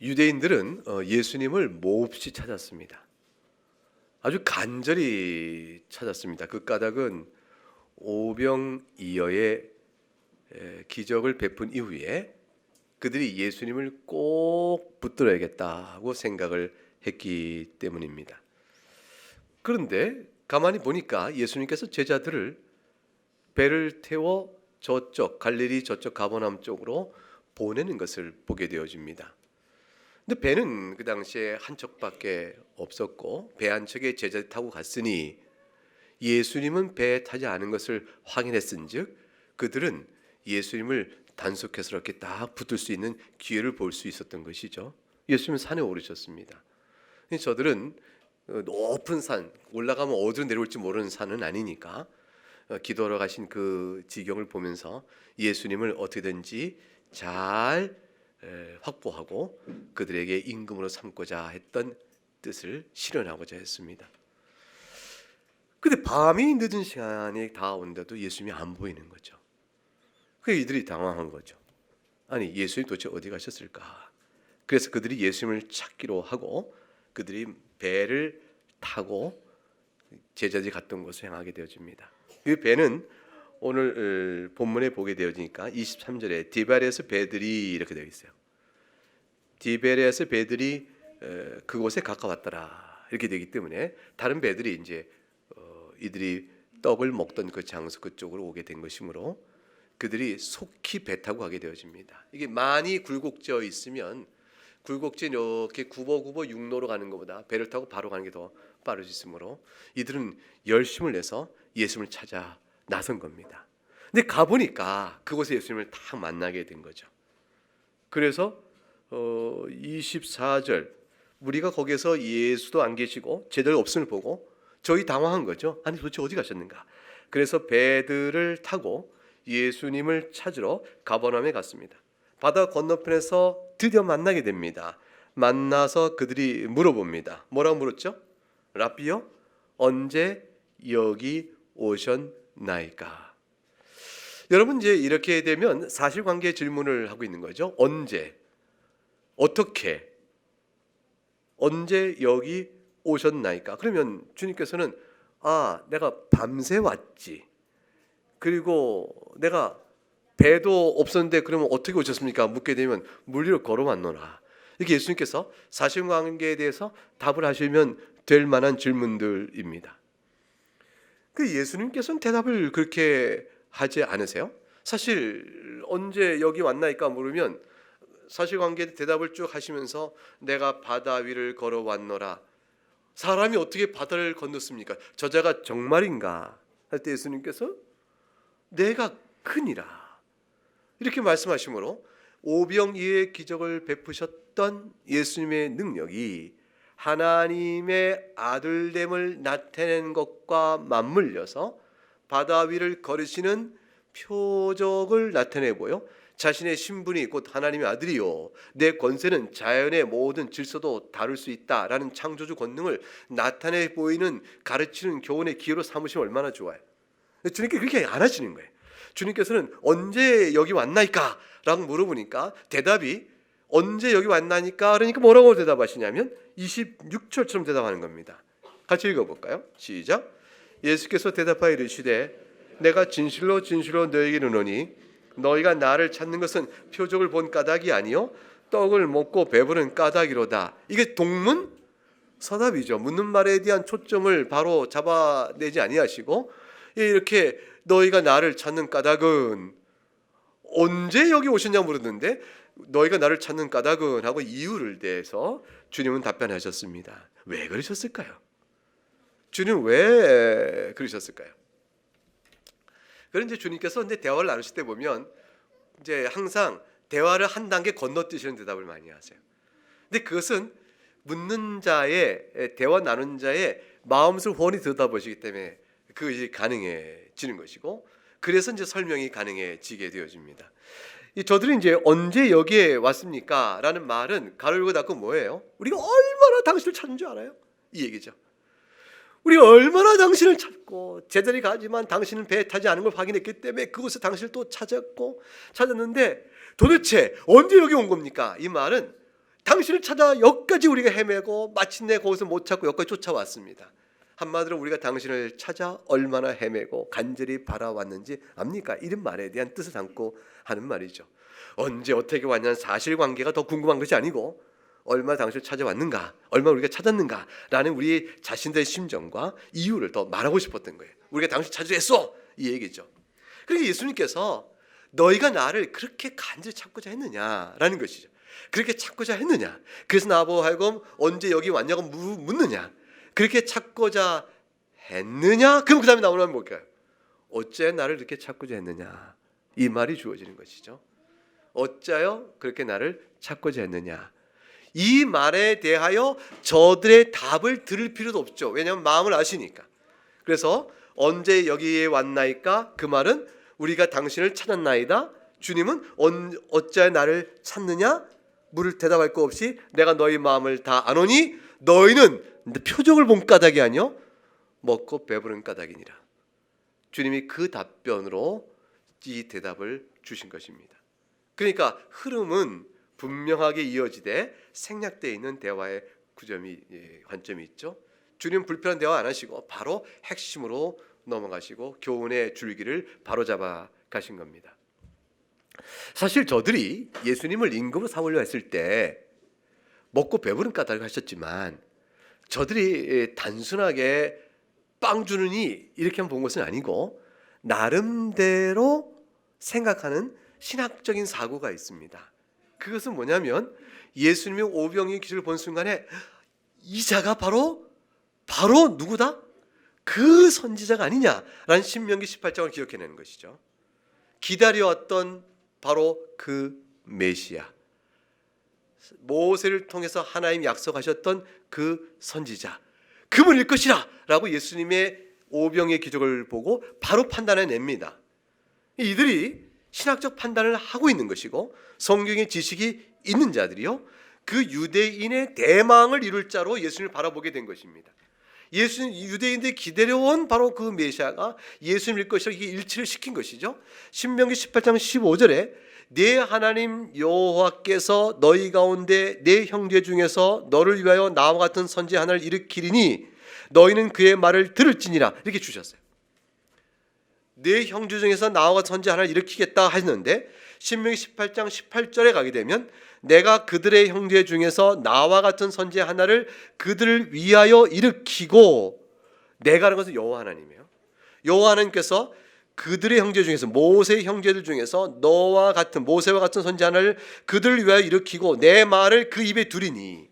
유대인들은 예수님을 몹시 찾았습니다. 아주 간절히 찾았습니다. 그 까닭은 오병이어의 기적을 베푼 이후에 그들이 예수님을 꼭 붙들어야겠다고 생각을 했기 때문입니다. 그런데 가만히 보니까 예수님께서 제자들을 배를 태워 저쪽 갈릴리 저쪽 가버나움 쪽으로 보내는 것을 보게 되어집니다. 근데 배는 그 당시에 한 척밖에 없었고 배 한 척에 제자들이 타고 갔으니 예수님은 배에 타지 않은 것을 확인했은즉 그들은 예수님을 단속해서 이렇게 딱 붙을 수 있는 기회를 볼 수 있었던 것이죠. 예수님은 산에 오르셨습니다. 저들은 높은 산, 올라가면 어디로 내려올지 모르는 산은 아니니까 기도하러 가신 그 지경을 보면서 예수님을 어떻게든지 잘 확보하고 그들에게 임금으로 삼고자 했던 뜻을 실현하고자 했습니다. 근데 밤이 늦은 시간이 다가오는데도 예수님이 안 보이는 거죠. 그래서 이들이 당황한 거죠. 아니, 예수님 도대체 어디 가셨을까? 그래서 그들이 예수님을 찾기로 하고 그들이 배를 타고 제자들이 갔던 곳을 향하게 되어집니다. 이 배는 오늘 본문에 보게 되어지니까 23절에 디베레스 배들이 이렇게 되어 있어요. 디베레스 배들이 그곳에 가까웠더라 이렇게 되기 때문에 다른 배들이 이제 이들이 떡을 먹던 그 장소 그쪽으로 오게 된 것이므로 그들이 속히 배 타고 가게 되어집니다. 이게 많이 굴곡져 있으면 굴곡진 이렇게 구보구보 육로로 가는 것보다 배를 타고 바로 가는 게 더 빠르지으므로 이들은 열심을 내서 예수님을 찾아 나선 겁니다. 근데 가보니까 그곳에 예수님을 딱 만나게 된 거죠. 그래서 24절 우리가 거기서 예수도 안 계시고 제자도 없음을 보고 저희 당황한 거죠. 아니 도대체 어디 가셨는가? 그래서 배들을 타고 예수님을 찾으러 가버나움에 갔습니다. 바다 건너편에서 드디어 만나게 됩니다. 만나서 그들이 물어봅니다. 뭐라고 물었죠? 라비요, 언제 여기 오셨나이까? 여러분 이제 이렇게 되면 사실관계 질문을 하고 있는 거죠. 언제, 어떻게, 언제 여기 오셨나이까? 그러면 주님께서는 내가 밤새 왔지. 그리고 내가 배도 없었는데 그러면 어떻게 오셨습니까? 묻게 되면 물리로 걸어왔노라. 이렇게 예수님께서 사실관계에 대해서 답을 하시면 될 만한 질문들입니다. 그 예수님께서는 대답을 그렇게 하지 않으세요? 사실 언제 여기 왔나이까 물으면 사실관계에 대답을 쭉 하시면서 내가 바다 위를 걸어왔노라. 사람이 어떻게 바다를 건넜습니까? 저자가 정말인가? 할 때 예수님께서 내가 크니라 이렇게 말씀하시므로 오병이어의 기적을 베푸셨던 예수님의 능력이 하나님의 아들됨을 나타낸 것과 맞물려서 바다 위를 걸으시는 표적을 나타내 보여 자신의 신분이 곧 하나님의 아들이요 내 권세는 자연의 모든 질서도 다룰 수 있다라는 창조주 권능을 나타내 보이는 가르치는 교훈의 기회로 삼으시면 얼마나 좋아요. 주님께 그렇게 안 하시는 거예요. 주님께서는 언제 여기 왔나이까? 라고 물어보니까 대답이 언제 여기 왔나니까 그러니까 뭐라고 대답하시냐면 26절처럼 대답하는 겁니다. 같이 읽어볼까요? 시작. 예수께서 대답하여 이르시되 내가 진실로 진실로 너에게 이르노니 너희가 나를 찾는 것은 표적을 본 까닭이 아니요 떡을 먹고 배부른 까닭이로다. 이게 동문 서답이죠. 묻는 말에 대한 초점을 바로 잡아내지 아니하시고 이렇게 너희가 나를 찾는 까닭은 언제 여기 오셨냐 물었는데 너희가 나를 찾는 까닭은 하고 이유를 대해서 주님은 답변하셨습니다. 왜 그러셨을까요? 주님 왜 그러셨을까요? 그런데 주님께서 이제 대화를 나누실 때 보면 이제 항상 대화를 한 단계 건너뛰시는 대답을 많이 하세요. 근데 그것은 묻는 자의 대화 나눈 자의 마음을 훤히 들여다보시기 때문에 그것이 가능해지는 것이고 그래서 이제 설명이 가능해지게 되어집니다. 저들이 이제 언제 여기에 왔습니까? 라는 말은 가로 열고 닫고 뭐예요? 우리가 얼마나 당신을 찾는 줄 알아요? 이 얘기죠. 우리가 얼마나 당신을 찾고 제자리 가지만 당신은 배에 타지 않은 걸 확인했기 때문에 그곳에 당신을 또 찾았는데 도대체 언제 여기 온 겁니까? 이 말은 당신을 찾아 여기까지 우리가 헤매고 마침내 거기서 못 찾고 여기까지 쫓아왔습니다. 한마디로 우리가 당신을 찾아 얼마나 헤매고 간절히 바라왔는지 압니까? 이런 말에 대한 뜻을 담고 하는 말이죠. 언제 어떻게 왔냐는 사실관계가 더 궁금한 것이 아니고 얼마나 당신을 찾아왔는가, 얼마나 우리가 찾았는가라는 우리 자신들의 심정과 이유를 더 말하고 싶었던 거예요. 우리가 당신을 찾으려 했어, 이 얘기죠. 그러니까 예수님께서 너희가 나를 그렇게 간절히 찾고자 했느냐라는 것이죠. 그렇게 찾고자 했느냐, 그래서 나보고 하여금 언제 여기 왔냐고 묻느냐, 그렇게 찾고자 했느냐? 그럼 그 다음에 나오는 건 뭘까요? 어째 나를 이렇게 찾고자 했느냐, 이 말이 주어지는 것이죠. 어째요 그렇게 나를 찾고자 했느냐, 이 말에 대하여 저들의 답을 들을 필요도 없죠. 왜냐하면 마음을 아시니까. 그래서 언제 여기에 왔나이까, 그 말은 우리가 당신을 찾았나이다. 주님은 어째 나를 찾느냐, 물을 대답할 거 없이 내가 너희 마음을 다 아노니 너희는 표적을 본 까닭이 아니요 먹고 배부른 까닭이니라. 주님이 그 답변으로 이 대답을 주신 것입니다. 그러니까 흐름은 분명하게 이어지되 생략되어 있는 대화의 관점이 있죠. 주님은 불편한 대화 안 하시고 바로 핵심으로 넘어가시고 교훈의 줄기를 바로잡아 가신 겁니다. 사실 저들이 예수님을 임금으로 삼으려 했을 때 먹고 배부른 까닭을 하셨지만 저들이 단순하게 빵 주느니 이렇게만 본 것은 아니고 나름대로 생각하는 신학적인 사고가 있습니다. 그것은 뭐냐면 예수님의 오병이의 기적을 본 순간에 이 자가 바로 누구다? 그 선지자가 아니냐라는 신명기 18장을 기억해내는 것이죠. 기다려왔던 바로 그 메시아, 모세를 통해서 하나님 약속하셨던 그 선지자, 그분일 것이라 라고 예수님의 오병의 기적을 보고 바로 판단해냅니다. 이들이 신학적 판단을 하고 있는 것이고 성경의 지식이 있는 자들이요, 그 유대인의 대망을 이룰 자로 예수님을 바라보게 된 것입니다. 유대인들이 기다려온 바로 그 메시아가 예수님일 것이라 이게 일치를 시킨 것이죠. 신명기 18장 15절에 내 하나님 여호와께서 너희 가운데 내 형제 중에서 너를 위하여 나와 같은 선지 하나를 일으키리니 너희는 그의 말을 들을지니라, 이렇게 주셨어요. 내 형제 중에서 나와 같은 선지 하나를 일으키겠다 하셨는데 신명기 18장 18절에 가게 되면 내가 그들의 형제 중에서 나와 같은 선지 하나를 그들을 위하여 일으키고, 내가 하는 것은 여호와 하나님이에요. 여호와 하나님께서 그들의 형제 중에서, 모세의 형제들 중에서 너와 같은, 모세와 같은 선지 하나를 그들을 위하여 일으키고 내 말을 그 입에 두리니,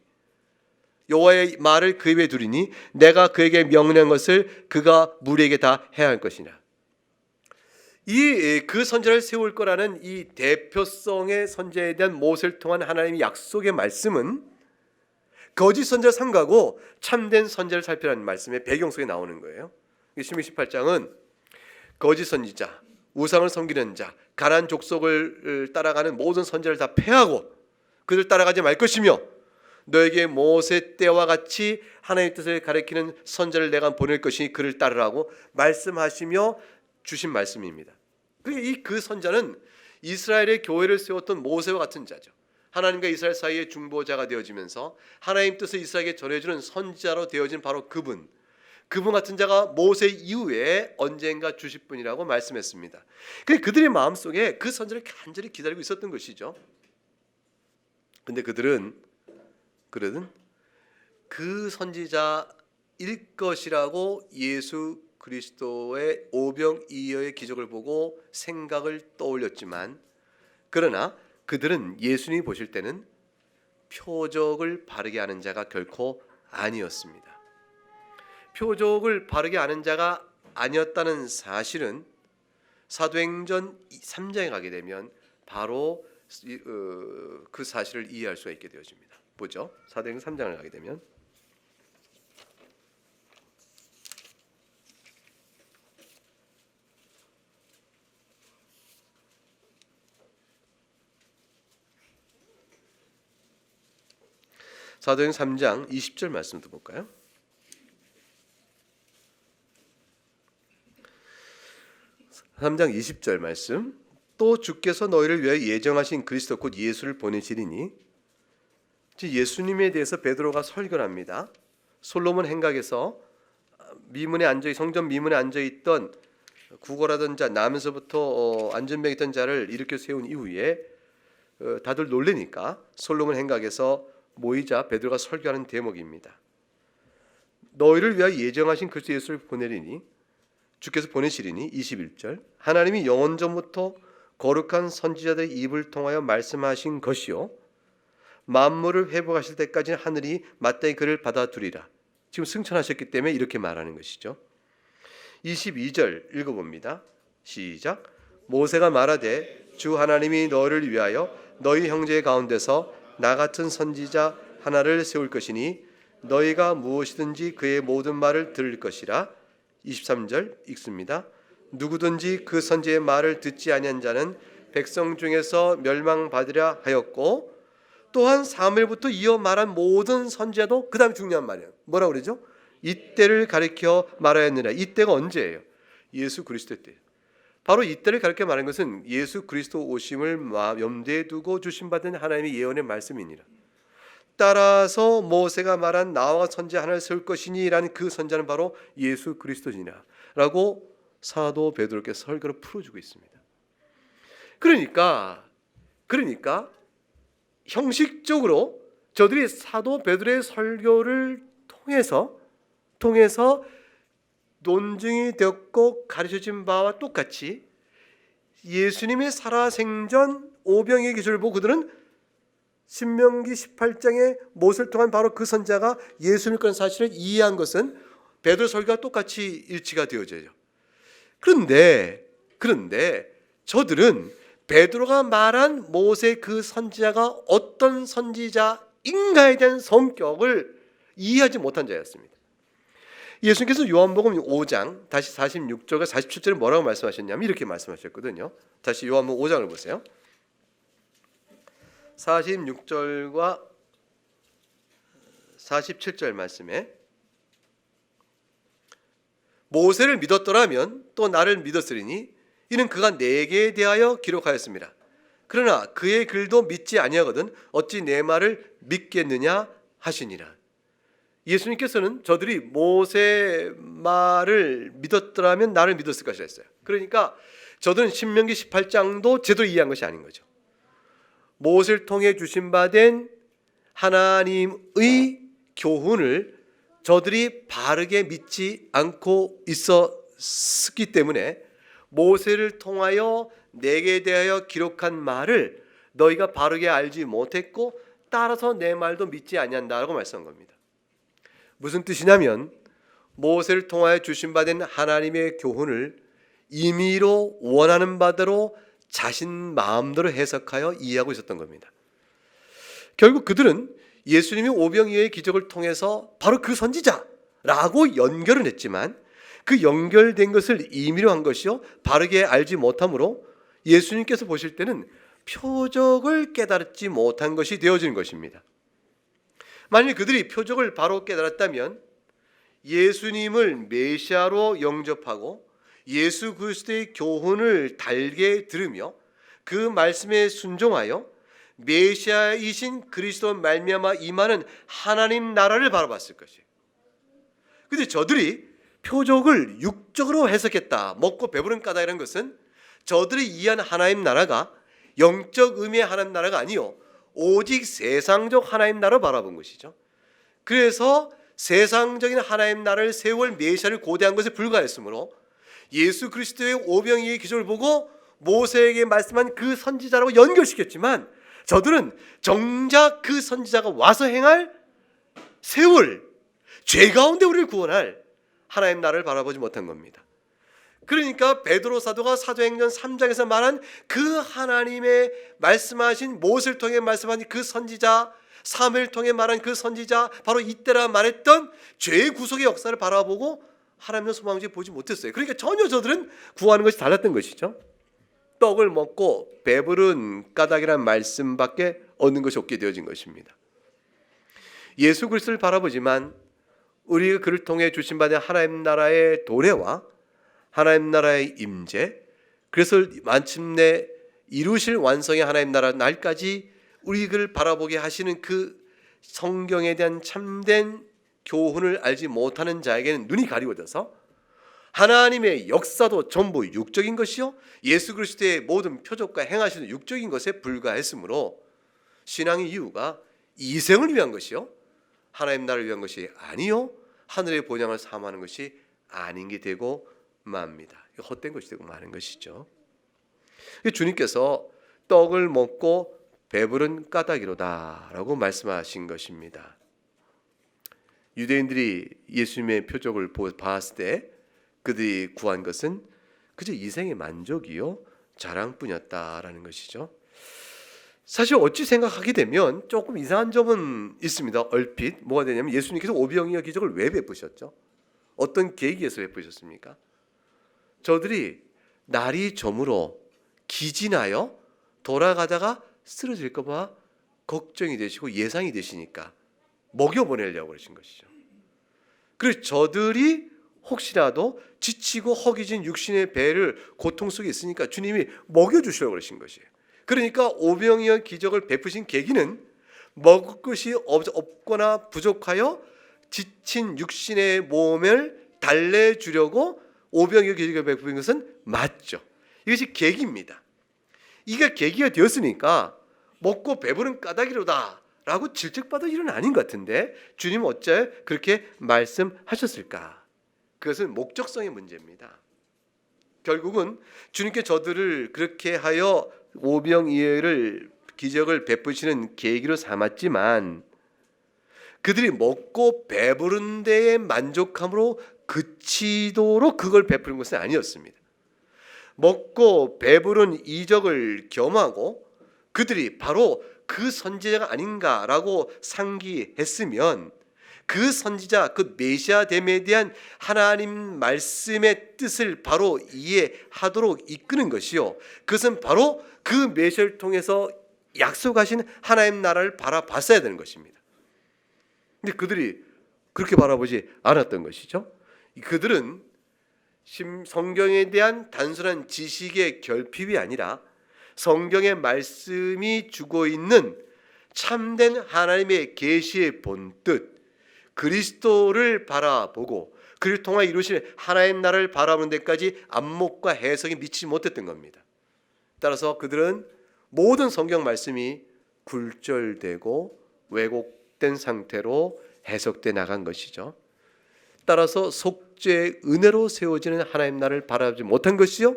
여호와의 말을 그 입에 두리니 내가 그에게 명령한 것을 그가 무리에게 다 해야 할 것이냐. 그 선지자를 세울 거라는 이 대표성의 선지자에 대한 모세를 통한 하나님의 약속의 말씀은 거짓 선지자를 삼가고 참된 선지자를 살피라는 말씀의 배경 속에 나오는 거예요. 신명기 18장은 거짓 선지자, 우상을 섬기는 자, 가나안 족속을 따라가는 모든 선지자를 다 패하고 그들 따라가지 말 것이며 너에게 모세 때와 같이 하나님의 뜻을 가리키는 선지자를 내가 보낼 것이니 그를 따르라고 말씀하시며 주신 말씀입니다. 그 선자는 이스라엘의 교회를 세웠던 모세와 같은 자죠. 하나님과 이스라엘 사이의 중보자가 되어지면서 하나님 뜻을 이스라엘에게 전해주는 선지자로 되어진 바로 그분 같은 자가 모세 이후에 언젠가 주실 분이라고 말씀했습니다. 그들의 마음속에 그 선지자를 간절히 기다리고 있었던 것이죠. 근데 그들은 그 선지자일 것이라고 예수 그리스도의 오병이어의 기적을 보고 생각을 떠올렸지만, 그러나 그들은 예수님이 보실 때는 표적을 바르게 아는 자가 결코 아니었습니다. 표적을 바르게 아는 자가 아니었다는 사실은 사도행전 3장에 가게 되면 바로 그 사실을 이해할 수가 있게 되어집니다. 보죠. 사도행전 3장을 가게 되면 사도행전 3장 20절 말씀도 볼까요? (3장 20절) 말씀. 또 주께서 너희를 위하여 예정하신 그리스도 곧 예수를 보내시리니 예수님에 대해서 베드로가 설교를 합니다. 솔로몬 행각에서 성전 미문에 앉아 있던 구걸하던 자, 나면서부터 안전병 있던 자를 일으켜 세운 이후에 다들 놀래니까 솔로몬 행각에서 모이자 베드로가 설교하는 대목입니다. 너희를 위하여 예정하신 그리스도 예수를 보내리니 주께서 보내시리니 21절 하나님이 영원 전부터 거룩한 선지자들의 입을 통하여 말씀하신 것이요 만물을 회복하실 때까지는 하늘이 마땅히 그를 받아두리라. 지금 승천하셨기 때문에 이렇게 말하는 것이죠. 22절 읽어봅니다. 시작. 모세가 말하되 주 하나님이 너를 위하여 너희 형제 가운데서 나 같은 선지자 하나를 세울 것이니 너희가 무엇이든지 그의 모든 말을 들을 것이라. 23절 읽습니다. 누구든지 그 선지의 말을 듣지 아니한 자는 백성 중에서 멸망받으려 하였고 또한 사무엘부터 이어 말한 모든 선지자도 그 다음에 중요한 말이에요. 뭐라고 그러죠? 이때를 가리켜 말하였느라. 이때가 언제예요? 예수 그리스도 때예요. 바로 이때를 가리켜 말한 것은 예수 그리스도 오심을 염두에 두고 주신받은 하나님의 예언의 말씀이니라. 따라서 모세가 말한 나와 선지자 하나를 세울 것이니 라는 그 선지자는 바로 예수 그리스도니라 라고 사도 베드로께서 설교를 풀어주고 있습니다. 그러니까 형식적으로 저들이 사도 베드로의 설교를 통해서 논증이 되었고 가르쳐진 바와 똑같이 예수님의 살아생전 오병이의 기술을 보고 그들은 신명기 18장에 모세를 통한 바로 그 선지자가 예수님일 거라는 사실을 이해한 것은 베드로 설교와 똑같이 일치가 되어져요. 그런데 저들은 베드로가 말한 모세 그 선지자가 어떤 선지자인가에 대한 성격을 이해하지 못한 자였습니다. 예수님께서 요한복음 5장 다시 46절과 47절에 뭐라고 말씀하셨냐면 이렇게 말씀하셨거든요. 다시 요한복음 5장을 보세요. 46절과 47절 말씀에 모세를 믿었더라면 또 나를 믿었으리니 이는 그가 내게 대하여 기록하였습니다. 그러나 그의 글도 믿지 아니하거든 어찌 내 말을 믿겠느냐 하시니라. 예수님께서는 저들이 모세 말을 믿었더라면 나를 믿었을 것이라 했어요. 그러니까 저들은 신명기 18장도 제대로 이해한 것이 아닌 거죠. 모세를 통해 주신바된 하나님의 교훈을 저들이 바르게 믿지 않고 있었기 때문에 모세를 통하여 내게 대하여 기록한 말을 너희가 바르게 알지 못했고 따라서 내 말도 믿지 아니한다라고 말씀한 겁니다. 무슨 뜻이냐면 모세를 통하여 주신바된 하나님의 교훈을 임의로 원하는 바대로 자신 마음대로 해석하여 이해하고 있었던 겁니다. 결국 그들은 예수님이 오병이어의 기적을 통해서 바로 그 선지자라고 연결은 했지만 그 연결된 것을 임의로 한 것이요 바르게 알지 못하므로 예수님께서 보실 때는 표적을 깨달지 못한 것이 되어지는 것입니다. 만일 그들이 표적을 바로 깨달았다면 예수님을 메시아로 영접하고 예수 그리스도의 교훈을 달게 들으며 그 말씀에 순종하여 메시아이신 그리스도 말미암아 임하는 하나님 나라를 바라봤을 것이에요. 그런데 저들이 표적을 육적으로 해석했다. 먹고 배부른 까닭이라는 것은 저들이 이해한 하나님 나라가 영적 의미의 하나님 나라가 아니요 오직 세상적 하나님 나라를 바라본 것이죠. 그래서 세상적인 하나님 나라를 세울 메시아를 고대한 것에 불과했으므로 예수 그리스도의 오병이의 기적을 보고 모세에게 말씀한 그 선지자라고 연결시켰지만 저들은 정작 그 선지자가 와서 세울 죄 가운데 우리를 구원할 하나님 나라를 바라보지 못한 겁니다. 그러니까 베드로 사도가 사도행전 3장에서 말한 그 하나님의 말씀하신 모세를 통해 말씀하신 그 선지자, 사무엘을 통해 말한 그 선지자, 바로 이때라 말했던 죄의 구속의 역사를 바라보고 하나님의 소망을 보지 못했어요. 그러니까 전혀 저들은 구하는 것이 달랐던 것이죠. 떡을 먹고 배부른 까닭이라는 말씀밖에 얻는 것이 없게 되어진 것입니다. 예수 그리스도를 바라보지만 우리가 그를 통해 주신 바된 하나님 나라의 도래와 하나님 나라의 임재, 그래서 마침내 이루실 완성의 하나님 나라 날까지 우리를 바라보게 하시는 그 성경에 대한 참된 교훈을 알지 못하는 자에게는 눈이 가리워져서 하나님의 역사도 전부 육적인 것이요 예수 그리스도의 모든 표적과 행하시는 육적인 것에 불과했으므로 신앙의 이유가 이생을 위한 것이요 하나님 나라를 위한 것이 아니요 하늘의 본향을 삼하는 것이 아닌 게 되고 맙니다. 헛된 것이 되고 마는 것이죠. 주님께서 떡을 먹고 배부른 까닭이로다라고 말씀하신 것입니다. 유대인들이 예수님의 표적을 봤을 때 그들이 구한 것은 그저 이생의 만족이요 자랑뿐이었다라는 것이죠. 사실 어찌 생각하게 되면 조금 이상한 점은 있습니다. 얼핏 뭐가 되냐면 예수님께서 오병이어 기적을 왜 베푸셨죠? 어떤 계기에서 베푸셨습니까? 저들이 날이 저물어 기진하여 돌아가다가 쓰러질까 봐 걱정이 되시고 예상이 되시니까 먹여보내려고 그러신 것이죠. 그래서 저들이 혹시라도 지치고 허기진 육신의 배를 고통 속에 있으니까 주님이 먹여주시려고 그러신 것이에요. 그러니까 오병이어 기적을 베푸신 계기는 먹을 것이 없거나 부족하여 지친 육신의 몸을 달래주려고 오병이어 기적을 베푸는 것은 맞죠. 이것이 계기입니다. 이게 계기가 되었으니까 먹고 배부른 까닭이로다 라고 질책받을 일은 아닌 것 같은데 주님은 어째 그렇게 말씀하셨을까? 그것은 목적성의 문제입니다. 결국은 주님께 저들을 그렇게 하여 오병이어를 기적을 베푸시는 계기로 삼았지만 그들이 먹고 배부른 데에 만족함으로 그치도록 그걸 베푸는 것은 아니었습니다. 먹고 배부른 이적을 겸하고 그들이 바로 그 선지자가 아닌가라고 상기했으면 그 선지자, 그 메시아됨에 대한 하나님 말씀의 뜻을 바로 이해하도록 이끄는 것이요 그것은 바로 그 메시아를 통해서 약속하신 하나님 나라를 바라봤어야 되는 것입니다. 근데 그들이 그렇게 바라보지 않았던 것이죠. 그들은 성경에 대한 단순한 지식의 결핍이 아니라 성경의 말씀이 주고 있는 참된 하나님의 계시의 본뜻 그리스도를 바라보고 그를 통해 이루실 하나님 나라를 바라보는 데까지 안목과 해석이 미치지 못했던 겁니다. 따라서 그들은 모든 성경 말씀이 굴절되고 왜곡된 상태로 해석돼 나간 것이죠. 따라서 속죄의 은혜로 세워지는 하나님 나라를 바라보지 못한 것이요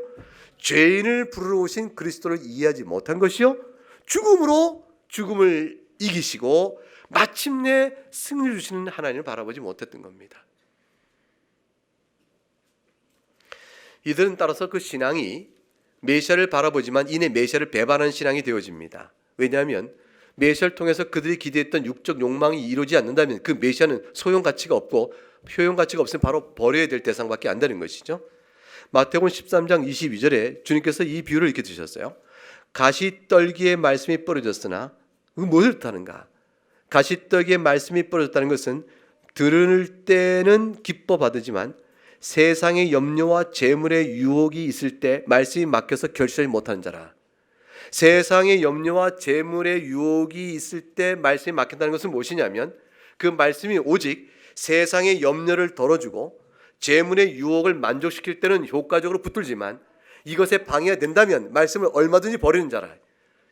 죄인을 부르러 오신 그리스도를 이해하지 못한 것이요 죽음으로 죽음을 이기시고 마침내 승리를 주시는 하나님을 바라보지 못했던 겁니다. 이들은 따라서 그 신앙이 메시아를 바라보지만 이내 메시아를 배반하는 신앙이 되어집니다. 왜냐하면 메시아를 통해서 그들이 기대했던 육적 욕망이 이루어지지 않는다면 그 메시아는 소용가치가 없고 효용가치가 없으면 바로 버려야 될 대상밖에 안 되는 것이죠. 마태복음 13장 22절에 주님께서 이 비유를 이렇게 드셨어요. 가시떨기의 말씀이 뿌려졌으나 그건 무엇을 뜻하는가? 가시떨기의 말씀이 뿌려졌다는 것은 들을 때는 기뻐 받으지만 세상의 염려와 재물의 유혹이 있을 때 말씀이 막혀서 결실하지 못하는 자라. 세상의 염려와 재물의 유혹이 있을 때 말씀이 막힌다는 것은 무엇이냐면 그 말씀이 오직 세상의 염려를 덜어주고 재물의 유혹을 만족시킬 때는 효과적으로 붙들지만 이것에 방해가 된다면 말씀을 얼마든지 버리는 자라.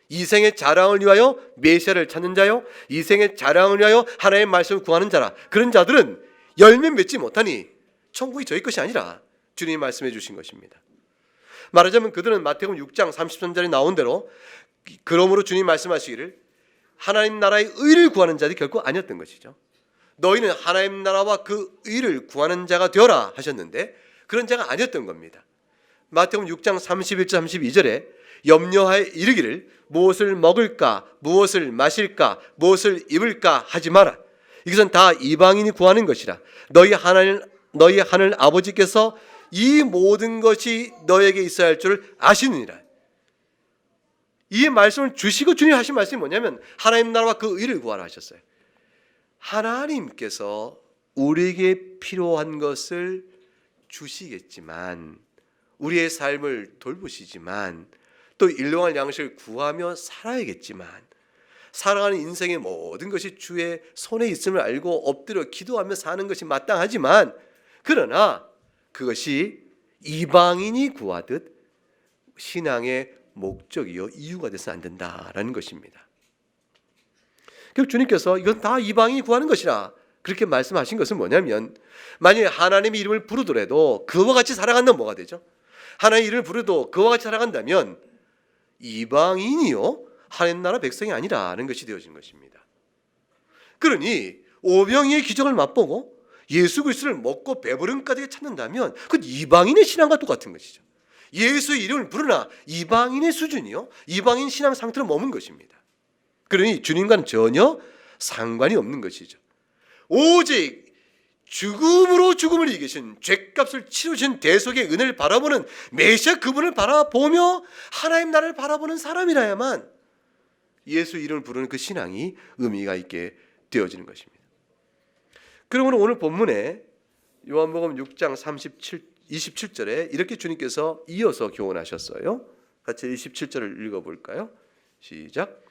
이생의 자랑을 위하여 메시아를 찾는 자요 이생의 자랑을 위하여 하나님의 말씀을 구하는 자라. 그런 자들은 열매 맺지 못하니 천국이 저희 것이 아니라 주님이 말씀해 주신 것입니다. 말하자면 그들은 마태복음 6장 33절에 나온 대로 그러므로 주님 말씀하시기를 하나님 나라의 의를 구하는 자들이 결코 아니었던 것이죠. 너희는 하나님 나라와 그 의를 구하는 자가 되어라 하셨는데 그런 자가 아니었던 겁니다. 마태복음 6장 31절 32절에 염려하여 이르기를 무엇을 먹을까 무엇을 마실까 무엇을 입을까 하지 마라. 이것은 다 이방인이 구하는 것이라. 너희 하늘 아버지께서 이 모든 것이 너에게 있어야 할 줄 아시느니라. 이 말씀을 주시고 주님 하신 말씀이 뭐냐면 하나님 나라와 그 의를 구하라 하셨어요. 하나님께서 우리에게 필요한 것을 주시겠지만 우리의 삶을 돌보시지만 또 일용할 양식을 구하며 살아야겠지만 살아가는 인생의 모든 것이 주의 손에 있음을 알고 엎드려 기도하며 사는 것이 마땅하지만, 그러나 그것이 이방인이 구하듯 신앙의 목적이요 이유가 돼서는 안 된다라는 것입니다. 결국 주님께서 이건 다 이방인이 구하는 것이라 그렇게 말씀하신 것은 뭐냐면, 만약에 하나님의 이름을 부르더라도 그와 같이 살아간다면 뭐가 되죠? 하나님의 이름을 부르도 그와 같이 살아간다면 이방인이요 하나님 나라 백성이 아니라는 것이 되어진 것입니다. 그러니 오병이의 기적을 맛보고 예수 그리스도를 먹고 배부름까지 찾는다면 그건 이방인의 신앙과 똑같은 것이죠. 예수의 이름을 부르나 이방인의 수준이요 이방인 신앙 상태로 머문 것입니다. 그러니 주님과는 전혀 상관이 없는 것이죠. 오직 죽음으로 죽음을 이기신 죄값을 치르신 대속의 은혜를 바라보는 메시아 그분을 바라보며 하나님 나라를 바라보는 사람이라야만 예수 이름을 부르는 그 신앙이 의미가 있게 되어지는 것입니다. 그러므로 오늘 본문에 요한복음 6장 27절에 이렇게 주님께서 이어서 교훈하셨어요. 같이 27절을 읽어볼까요? 시작.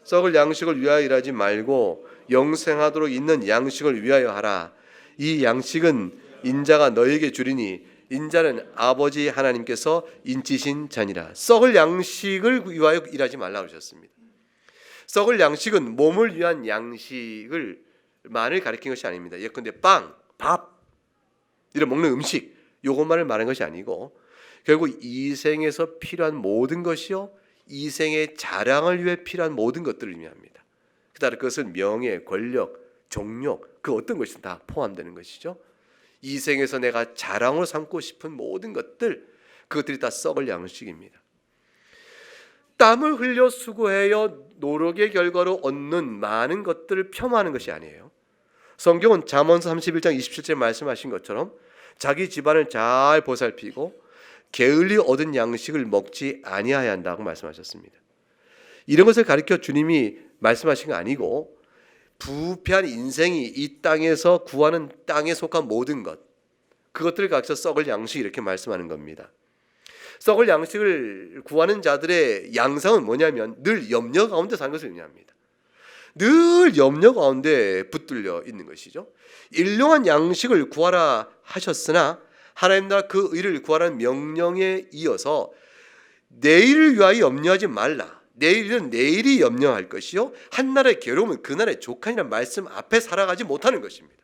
썩을 양식을 위하여 일하지 말고 영생하도록 있는 양식을 위하여 하라. 이 양식은 인자가 너에게 주리니 인자는 아버지 하나님께서 인치신 자니라. 썩을 양식을 위하여 일하지 말라고 하셨습니다. 썩을 양식은 몸을 위한 양식을 만을 가리킨 것이 아닙니다. 예컨대 빵, 밥 이런 먹는 음식 요것만을 말하는 것이 아니고 결국 이 생에서 필요한 모든 것이요 이 생의 자랑을 위해 필요한 모든 것들을 의미합니다. 그다음 그것은 명예, 권력, 정욕 그 어떤 것이 다 포함되는 것이죠. 이 생에서 내가 자랑으로 삼고 싶은 모든 것들 그것들이 다 썩을 양식입니다. 땀을 흘려 수고하여 노력의 결과로 얻는 많은 것들을 폄하하는 것이 아니에요. 성경은 잠언서 31장 27절에 말씀하신 것처럼 자기 집안을 잘 보살피고 게을리 얻은 양식을 먹지 아니하여야 한다고 말씀하셨습니다. 이런 것을 가르쳐 주님이 말씀하신 거 아니고 부패한 인생이 이 땅에서 구하는 땅에 속한 모든 것 그것들을 가르쳐 썩을 양식 이렇게 말씀하는 겁니다. 썩을 양식을 구하는 자들의 양상은 뭐냐면 늘 염려 가운데 사는 것을 의미합니다. 늘 염려 가운데 붙들려 있는 것이죠. 일용한 양식을 구하라 하셨으나 하나님 나라 그 의를 구하라는 명령에 이어서 내일을 위하여 염려하지 말라. 내일은 내일이 염려할 것이요 한 날의 괴로움은 그날의 족하니라는 말씀 앞에 살아가지 못하는 것입니다.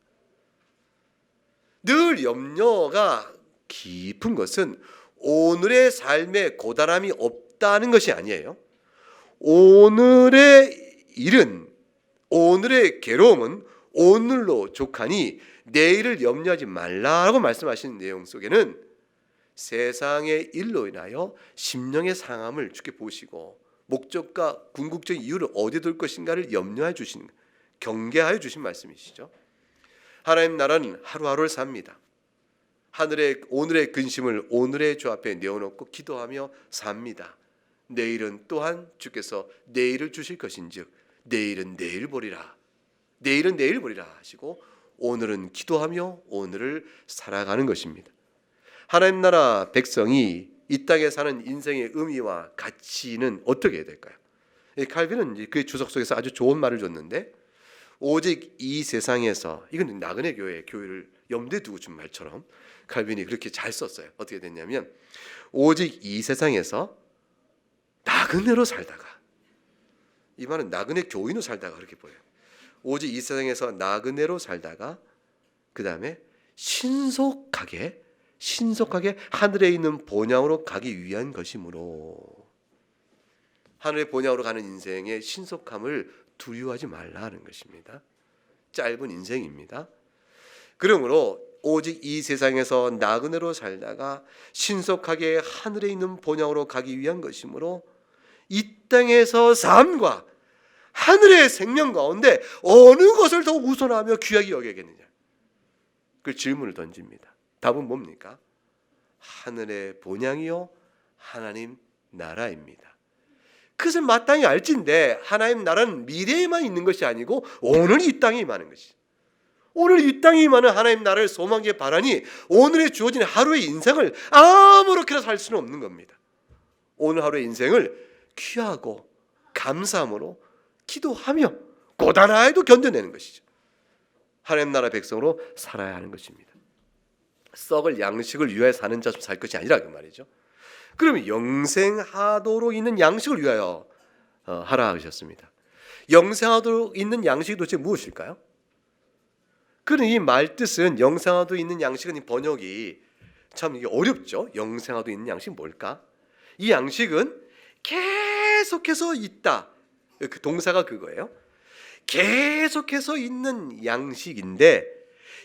늘 염려가 깊은 것은 오늘의 삶에 고단함이 없다는 것이 아니에요. 오늘의 일은 오늘의 괴로움은 오늘로 족하니 내일을 염려하지 말라라고 말씀하시는 내용 속에는 세상의 일로 인하여 심령의 상함을 주께 보시고 목적과 궁극적인 이유를 어디에 둘 것인가를 염려해 주신 경계하여 주신 말씀이시죠. 하나님 나라는 하루하루를 삽니다. 오늘의 근심을 오늘의 주 앞에 내어놓고 기도하며 삽니다. 내일은 또한 주께서 내일을 주실 것인즉 내일은 내일 보리라. 내일은 내일 보리라 하시고 오늘은 기도하며 오늘을 살아가는 것입니다. 하나님 나라 백성이 이 땅에 사는 인생의 의미와 가치는 어떻게 해야 될까요? 칼빈은 그 주석 속에서 아주 좋은 말을 줬는데 오직 이 세상에서 이건 나그네 교회를 염두에 두고 준 말처럼 칼빈이 그렇게 잘 썼어요. 어떻게 됐냐면 오직 이 세상에서 나그네로 살다가 이 말은 나그네 교인으로 살다가 그렇게 보여요. 오직 이 세상에서 나그네로 살다가 그 다음에 신속하게 하늘에 있는 본향으로 가기 위한 것이므로 하늘의 본향으로 가는 인생의 신속함을 두려워하지 말라는 것입니다. 짧은 인생입니다. 그러므로 오직 이 세상에서 나그네로 살다가 신속하게 하늘에 있는 본향으로 가기 위한 것이므로 이 땅에서 삶과 하늘의 생명 가운데 어느 것을 더 우선하며 귀하게 여겨야겠느냐 그 질문을 던집니다. 답은 뭡니까? 하늘의 본향이요 하나님 나라입니다. 그것을 마땅히 알진데 하나님 나라는 미래에만 있는 것이 아니고 오늘 이 땅에 임하는 것이. 오늘 이 땅에 임하는 하나님 나라를 소망하게 바라니 오늘에 주어진 하루의 인생을 아무렇게나 살 수는 없는 겁니다. 오늘 하루의 인생을 귀하고 감사함으로 기도하며 고단하여도 견뎌내는 것이죠. 하나님 나라 백성으로 살아야 하는 것입니다. 썩을 양식을 위하여 사는 자처럼 살 것이 아니라 그 말이죠. 그러면 영생하도록 있는 양식을 위하여 하라 하셨습니다. 영생하도록 있는 양식이 도대체 무엇일까요? 그는 이 말뜻은 영생하도록 있는 양식은 이 번역이 참 이게 어렵죠. 영생하도록 있는 양식이 뭘까? 이 양식은 계속해서 있다. 그 동사가 그거예요. 계속해서 있는 양식인데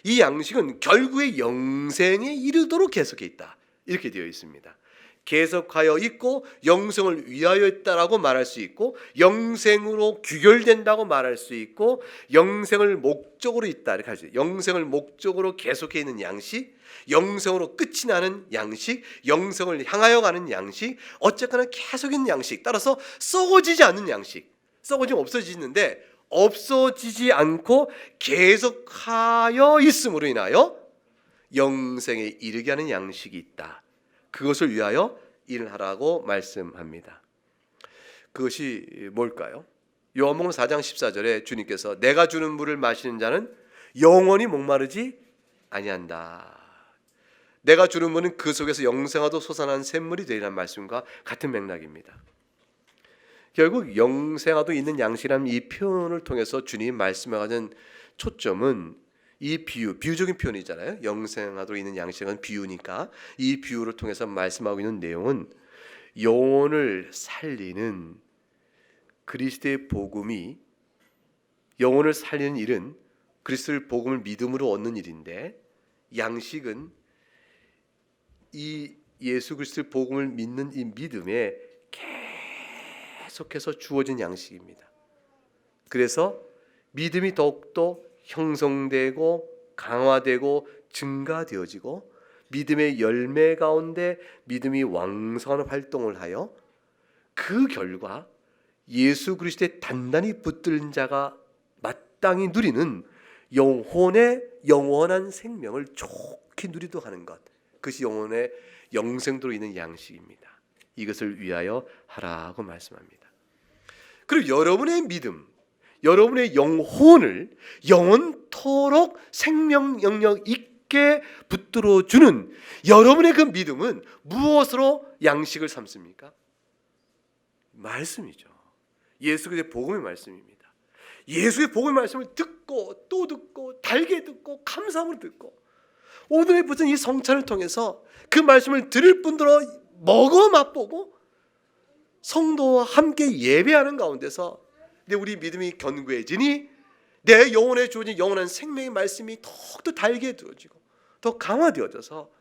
이 양식은 결국에 영생에 이르도록 계속해 있다. 이렇게 되어 있습니다. 계속하여 있고 영생을 위하여 있다라고 말할 수 있고 영생으로 귀결된다고 말할 수 있고 영생을 목적으로 있다 이렇게 할 수 있어요. 영생을 목적으로 계속해 있는 양식, 영생으로 끝이 나는 양식, 영생을 향하여 가는 양식, 어쨌거나 계속 있는 양식, 따라서 썩어지지 않는 양식. 썩어지면 없어지는데 없어지지 않고 계속하여 있음으로 인하여 영생에 이르게 하는 양식이 있다. 그것을 위하여 일하라고 말씀합니다. 그것이 뭘까요? 요한복음 4장 14절에 주님께서 내가 주는 물을 마시는 자는 영원히 목마르지 아니한다. 내가 주는 물은 그 속에서 영생하도 솟아난 샘물이 되리라는 말씀과 같은 맥락입니다. 결국 영생하도 있는 양식이라는 이 표현을 통해서 주님 말씀하는 초점은 이 비유적인 표현이잖아요. 영생하도록 있는 양식은 비유니까 이 비유를 통해서 말씀하고 있는 내용은 영혼을 살리는 그리스도의 복음이 영혼을 살리는 일은 그리스도의 복음을 믿음으로 얻는 일인데 양식은 이 예수 그리스도의 복음을 믿는 이 믿음에 계속해서 주어진 양식입니다. 그래서 믿음이 더욱더 형성되고 강화되고 증가되어지고 믿음의 열매 가운데 믿음이 왕성한 활동을 하여 그 결과 예수 그리스도에 단단히 붙들린 자가 마땅히 누리는 영혼의 영원한 생명을 좋게 누리도록 하는 것, 그것이 영혼의 영생도로 있는 양식입니다. 이것을 위하여 하라고 말씀합니다. 그리고 여러분의 믿음, 여러분의 영혼을 영원토록 생명 영역 있게 붙들어 주는 여러분의 그 믿음은 무엇으로 양식을 삼습니까? 말씀이죠. 예수 그리스도의 복음의 말씀입니다. 예수의 복음의 말씀을 듣고 또 듣고 달게 듣고 감사함으로 듣고 오늘의 붙은 이 성찬을 통해서 그 말씀을 들을 뿐더러 먹어 맛보고 성도와 함께 예배하는 가운데서 우리 믿음이 견고해지니 내 영혼에 주어진 영원한 생명의 말씀이 더욱더 달게 되어지고 더 강화되어져서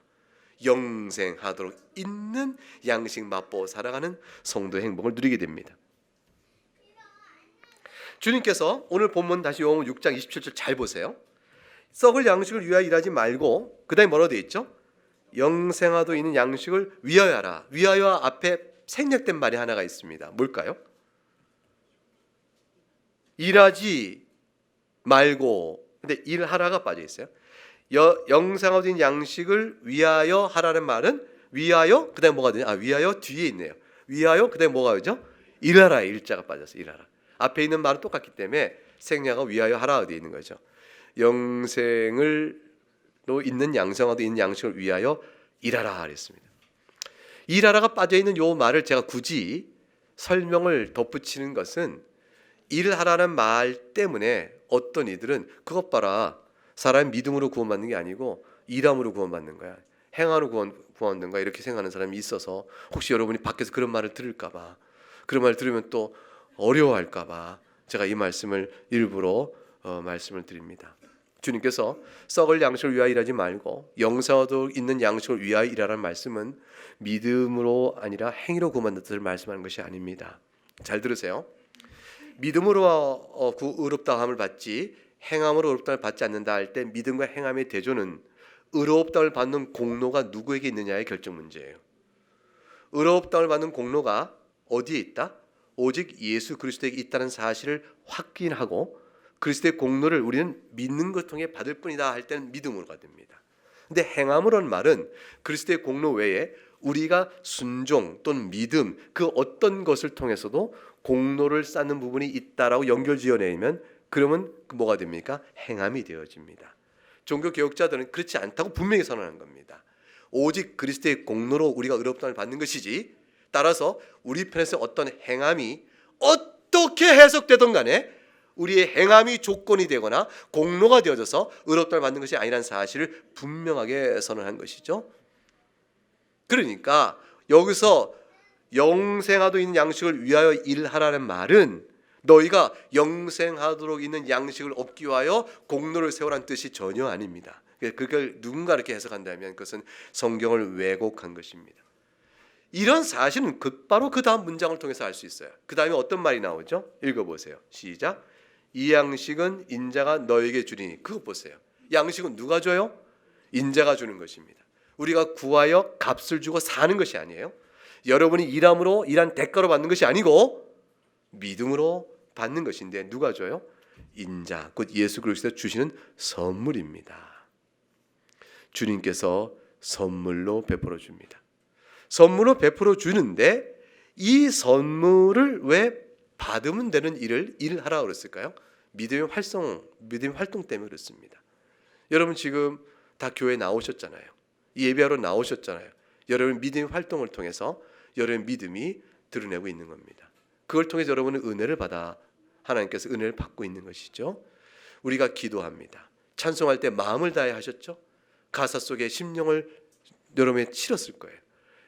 영생하도록 있는 양식 맛보고 살아가는 성도의 행복을 누리게 됩니다. 주님께서 오늘 본문 다시 요한복음 6장 27절 잘 보세요. 썩을 양식을 위하여 일하지 말고 그 다음에 뭐라고 되어 있죠? 영생하도록 있는 양식을 위하여 하라. 위하여 앞에 생략된 말이 하나가 있습니다. 뭘까요? 일하지 말고, 근데 일하라가 빠져 있어요. 영생하도록 있는 양식을 위하여 하라는 말은 위하여 그다음에 뭐가 되냐? 위하여 뒤에 있네요. 위하여 그다음에 뭐가 되죠? 일하라 일자가 빠졌어요. 일하라. 앞에 있는 말은 똑같기 때문에 생략하고 위하여 하라 되어 있는 거죠. 영생으로 있는 양생하도록 있는 양식을 위하여 일하라 그랬습니다. 일하라가 빠져 있는 요 말을 제가 굳이 설명을 덧붙이는 것은 일하라는 말 때문에 어떤 이들은 그것 봐라, 사람이 믿음으로 구원받는 게 아니고 일함으로 구원받는 거야, 행함으로 구원받는 거야, 이렇게 생각하는 사람이 있어서 혹시 여러분이 밖에서 그런 말을 들을까 봐, 그런 말을 들으면 또 어려워할까 봐 제가 이 말씀을 일부러 말씀을 드립니다. 주님께서 썩을 양식을 위하여 일하지 말고 영생하도록 있는 양식을 위하여 일하라는 말씀은 믿음으로 아니라 행위로 구원받는 뜻을 말씀하는 것이 아닙니다. 잘 들으세요. 믿음으로 의롭다함을 받지 행함으로 의롭다함을 받지 않는다 할 때 믿음과 행함의 대조는 의롭다함을 받는 공로가 누구에게 있느냐의 결정 문제예요. 의롭다함을 받는 공로가 어디에 있다? 오직 예수 그리스도에게 있다는 사실을 확인하고 그리스도의 공로를 우리는 믿는 것 통해 받을 뿐이다 할 때는 믿음으로가 됩니다. 근데 행함으로는 말은 그리스도의 공로 외에 우리가 순종 또는 믿음 그 어떤 것을 통해서도 공로를 쌓는 부분이 있다라고 연결지어내면 그러면 뭐가 됩니까? 행함이 되어집니다. 종교 개혁자들은 그렇지 않다고 분명히 선언한 겁니다. 오직 그리스도의 공로로 우리가 의롭다함을 받는 것이지, 따라서 우리 편에서 어떤 행함이 어떻게 해석되든 간에 우리의 행함이 조건이 되거나 공로가 되어져서 의롭다함을 받는 것이 아니라는 사실을 분명하게 선언한 것이죠. 그러니까 여기서 영생하도록 있는 양식을 위하여 일하라는 말은 너희가 영생하도록 있는 양식을 얻기 위하여 공로를 세우라는 뜻이 전혀 아닙니다. 그걸 누군가 이렇게 해석한다면 그것은 성경을 왜곡한 것입니다. 이런 사실은 바로 그 다음 문장을 통해서 알 수 있어요. 그 다음에 어떤 말이 나오죠? 읽어보세요. 시작. 이 양식은 인자가 너에게 주리니. 그거 보세요. 양식은 누가 줘요? 인자가 주는 것입니다. 우리가 구하여 값을 주고 사는 것이 아니에요. 여러분이 일함으로 일한 대가로 받는 것이 아니고 믿음으로 받는 것인데 누가 줘요? 인자, 곧 예수 그리스도 주시는 선물입니다. 주님께서 선물로 베풀어 줍니다. 선물로 베풀어 주는데 이 선물을 왜 받으면 되는 일을 하라고 그랬을까요? 믿음의 활동 때문에 그렇습니다. 여러분 지금 다 교회 나오셨잖아요. 예배하러 나오셨잖아요. 여러분 믿음의 활동을 통해서 여러분의 믿음이 드러내고 있는 겁니다. 그걸 통해서 여러분은 은혜를 받아 하나님께서 은혜를 받고 있는 것이죠. 우리가 기도합니다. 찬송할 때 마음을 다해 하셨죠? 가사 속에 심령을 여러분이 치렀을 거예요.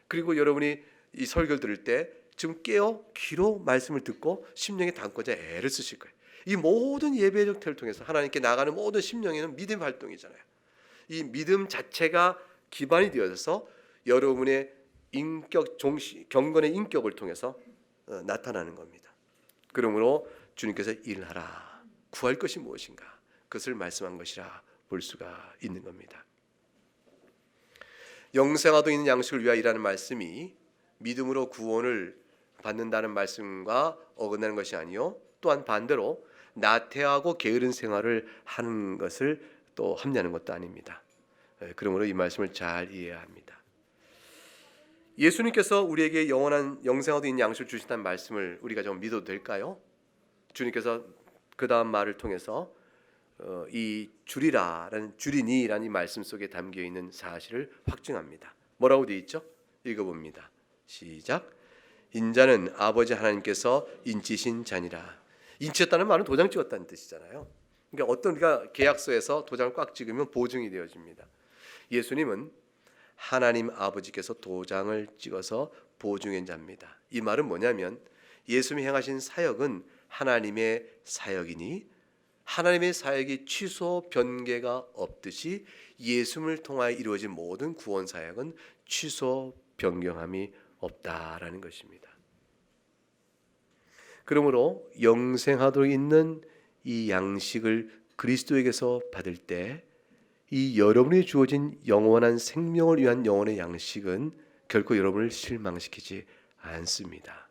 그리고 여러분이 이 설교를 들을 때 지금 깨어 귀로 말씀을 듣고 심령에 담고자 애를 쓰실 거예요. 이 모든 예배 형태를 통해서 하나님께 나가는 모든 심령에는 믿음 활동이잖아요. 이 믿음 자체가 기반이 되어서 여러분의 인격 경건의 인격을 통해서 나타나는 겁니다. 그러므로 주님께서 일하라. 구할 것이 무엇인가? 그것을 말씀한 것이라 볼 수가 있는 겁니다. 영생하도 있는 양식을 위하여 일하는 말씀이 믿음으로 구원을 받는다는 말씀과 어긋나는 것이 아니요, 또한 반대로 나태하고 게으른 생활을 하는 것을 또 합리하는 것도 아닙니다. 그러므로 이 말씀을 잘 이해해야 합니다. 예수님께서 우리에게 영원한 영생하도 있는 양식을 주신다는 말씀을 우리가 좀 믿어도 될까요? 주님께서 그 다음 말을 통해서 이 주리니라는 이 말씀 속에 담겨 있는 사실을 확증합니다. 뭐라고 되어 있죠? 읽어봅니다. 시작. 인자는 아버지 하나님께서 인치신 자니라. 인치했다는 말은 도장 찍었다는 뜻이잖아요. 그러니까 어떤 우리가 계약서에서 도장을 꽉 찍으면 보증이 되어집니다. 예수님은 하나님 아버지께서 도장을 찍어서 보증한 자입니다. 이 말은 뭐냐면 예수님이 행하신 사역은 하나님의 사역이니 하나님의 사역이 취소 변개가 없듯이 예수님을 통하여 이루어진 모든 구원 사역은 취소 변경함이 없다라는 것입니다. 그러므로 영생하도록 있는 이 양식을 그리스도에게서 받을 때 이 여러분이 주어진 영원한 생명을 위한 영혼의 양식은 결코 여러분을 실망시키지 않습니다.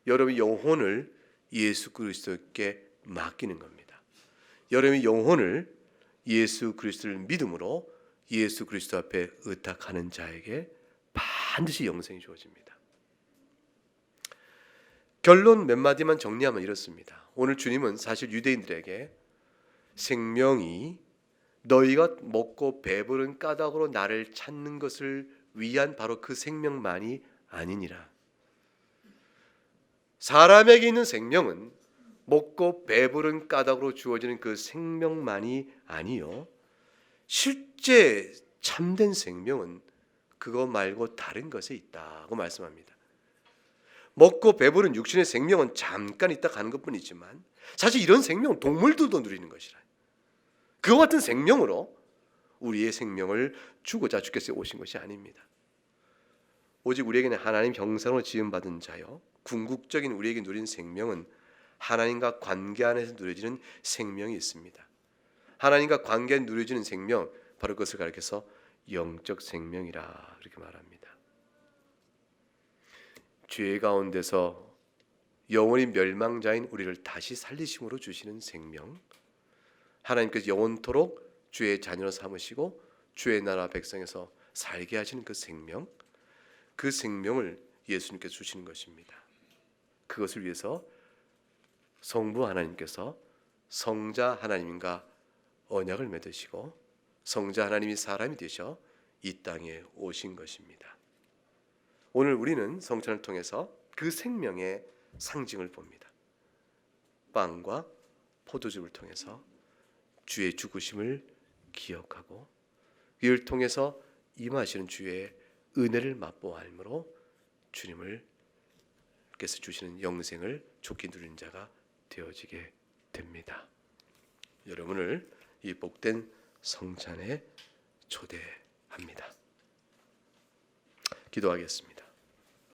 여러분의 영혼을 예수 그리스도께 맡기는 겁니다. 여러분의 영혼을 예수 그리스도를 믿음으로 예수 그리스도 앞에 의탁하는 자에게 반드시 영생이 주어집니다. 결론 몇 마디만 정리하면 이렇습니다. 오늘 주님은 사실 유대인들에게 생명이 너희가 먹고 배부른 까닭으로 나를 찾는 것을 위한 바로 그 생명만이 아니니라. 사람에게 있는 생명은 먹고 배부른 까닭으로 주어지는 그 생명만이 아니요, 실제 참된 생명은 그거 말고 다른 것에 있다고 말씀합니다. 먹고 배부른 육신의 생명은 잠깐 있다 가는 것뿐이지만 사실 이런 생명은 동물들도 누리는 것이라. 그와 같은 생명으로 우리의 생명을 주고자 주께서 오신 것이 아닙니다. 오직 우리에게는 하나님 형상으로 지음받은 자요, 궁극적인 우리에게 누린 생명은 하나님과 관계 안에서 누려지는 생명이 있습니다. 하나님과 관계에 누려지는 생명, 바로 그것을 가리켜서 영적 생명이라 이렇게 말합니다. 죄 가운데서 영원히 멸망자인 우리를 다시 살리심으로 주시는 생명, 하나님께서 영원토록 주의 자녀로 삼으시고 주의 나라 백성에서 살게 하시는 그 생명, 그 생명을 예수님께서 주시는 것입니다. 그것을 위해서 성부 하나님께서 성자 하나님과 언약을 맺으시고 성자 하나님이 사람이 되셔 이 땅에 오신 것입니다. 오늘 우리는 성찬을 통해서 그 생명의 상징을 봅니다. 빵과 포도즙을 통해서 주의 죽으심을 기억하고 이를 통해서 임하시는 주의 은혜를 맛보아함으로 주님을 께서 주시는 영생을 좋게 누리는 자가 되어지게 됩니다. 여러분을 이 복된 성찬에 초대합니다. 기도하겠습니다.